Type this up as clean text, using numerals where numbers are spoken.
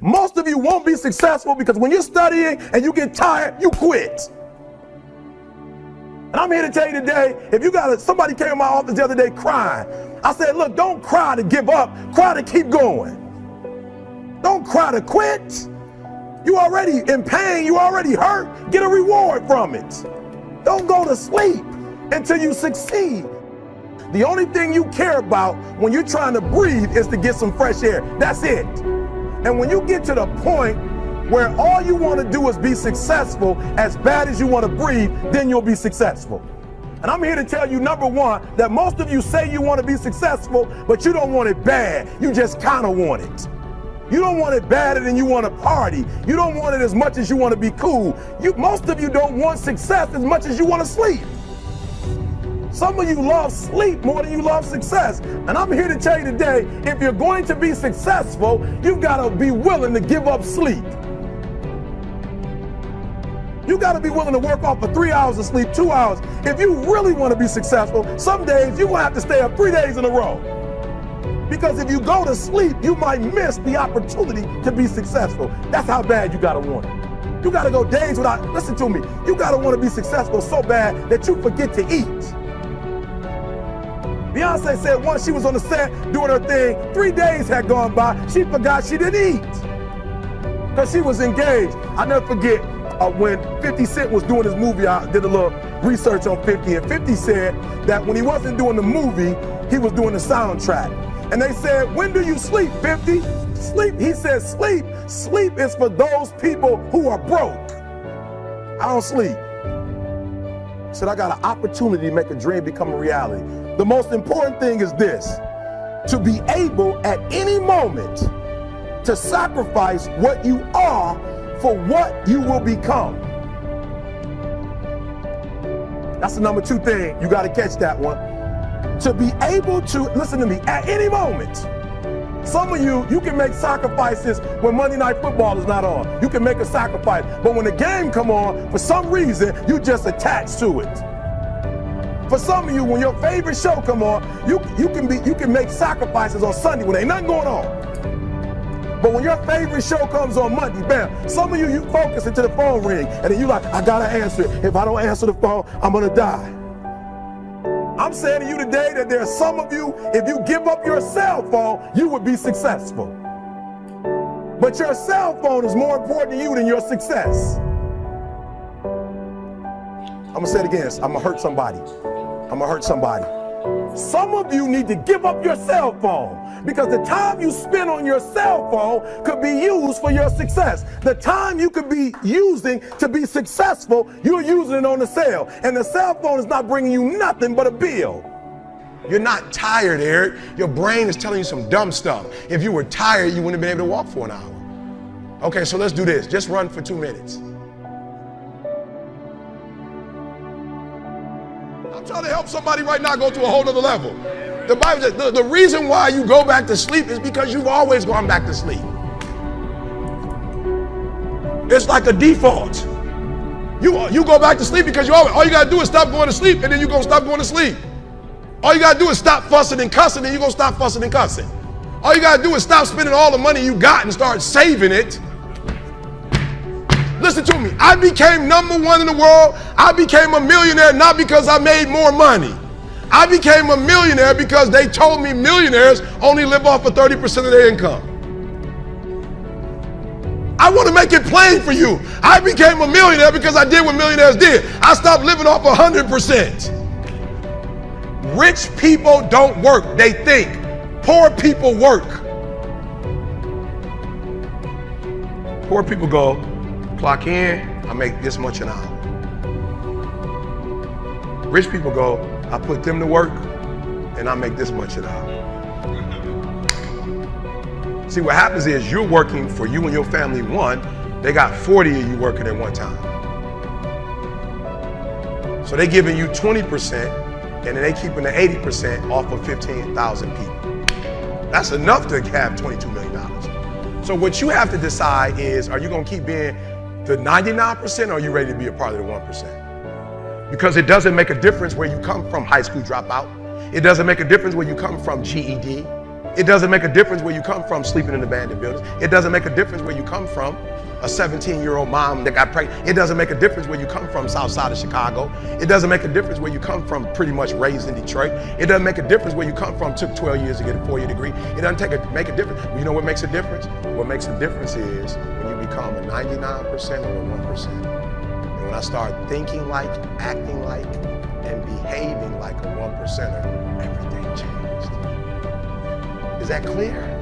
Most of you won't be successful because when you're studying and you get tired, you quit. And I'm here to tell you today, if you got somebody came in my office the other day crying. I said, look, don't cry to give up, cry to keep going. Don't cry to quit. You already in pain, you already hurt, get a reward from it. Don't go to sleep until you succeed. The only thing you care about when you're trying to breathe is to get some fresh air. That's it. And when you get to the point where all you want to do is be successful as bad as you want to breathe, then you'll be successful. And I'm here to tell you, number one, that most of you say you want to be successful, but you don't want it bad. You just kind of want it. You don't want it badder than you want to party. You don't want it as much as you want to be cool. Most of you don't want success as much as you want to sleep. Some of you love sleep more than you love success. And I'm here to tell you today, if you're going to be successful, you've got to be willing to give up sleep. You got to be willing to work off for 3 hours of sleep, 2 hours. If you really want to be successful, some days you're going to have to stay up 3 days in a row. Because if you go to sleep, you might miss the opportunity to be successful. That's how bad you got to want it. You got to go days without, listen to me, you got to want to be successful so bad that you forget to eat. Beyonce said once she was on the set doing her thing, 3 days had gone by, she forgot she didn't eat. Because she was engaged. I never forget when 50 Cent was doing his movie, I did a little research on 50, and 50 said that when he wasn't doing the movie, he was doing the soundtrack. And they said, when do you sleep, 50? Sleep, he said, sleep is for those people who are broke. I don't sleep. He said, I got an opportunity to make a dream become a reality. The most important thing is this, to be able at any moment to sacrifice what you are for what you will become. That's the number 2 thing. You got to catch that one. To be able to, listen to me, at any moment. Some of you can make sacrifices when Monday Night Football is not on. You can make a sacrifice. But when the game come on, for some reason, you just attach to it. For some of you, when your favorite show come on, you can make sacrifices on Sunday when ain't nothing going on. But when your favorite show comes on Monday, bam, some of you focus until the phone ring, and then you like, I gotta answer it. If I don't answer the phone, I'm gonna die. I'm saying to you today that there are some of you, if you give up your cell phone, you would be successful. But your cell phone is more important to you than your success. I'm gonna say it again, I'm gonna hurt somebody. I'm gonna hurt somebody. Some of you need to give up your cell phone because the time you spend on your cell phone could be used for your success. The time you could be using to be successful, you're using it on the cell. And the cell phone is not bringing you nothing but a bill. You're not tired, Eric. Your brain is telling you some dumb stuff. If you were tired, you wouldn't have been able to walk for an hour. Okay, so let's do this. Just run for 2 minutes. I'm trying to help somebody right now go to a whole other level. The Bible says the reason why you go back to sleep is because you've always gone back to sleep. It's like a default. You go back to sleep because all you got to do is stop going to sleep, and then you're going to stop going to sleep. All you got to do is stop fussing and cussing, and you're going to stop fussing and cussing. All you got to do is stop spending all the money you got and start saving it. Listen to me. I became #1 in the world. I became a millionaire not because I made more money. I became a millionaire because they told me millionaires only live off of 30% of their income. I want to make it plain for you. I became a millionaire because I did what millionaires did. I stopped living off 100%. Rich people don't work, they think. Poor people work. Poor people go, clock in, I make this much an hour. Rich people go, I put them to work and I make this much an hour. See, what happens is you're working for you and your family one, they got 40 of you working at one time. So they giving you 20% and then they keeping the 80% off of 15,000 people. That's enough to have $22 million. So what you have to decide is, are you gonna keep being the 99% or are you ready to be a part of the 1%? Because it doesn't make a difference where you come from, high school dropout. It doesn't make a difference where you come from, GED. It doesn't make a difference where you come from sleeping in abandoned buildings. It doesn't make a difference where you come from, a 17-year-old mom that got pregnant. It doesn't make a difference where you come from, south side of Chicago. It doesn't make a difference where you come from, pretty much raised in Detroit. It doesn't make a difference where you come from, took 12 years to get a 4-year degree. It doesn't make a difference. You know what makes a difference? What makes a difference is when you become a 99% or a 1%. And when I start thinking like, acting like, and behaving like a 1%er, everything changed. Is that clear?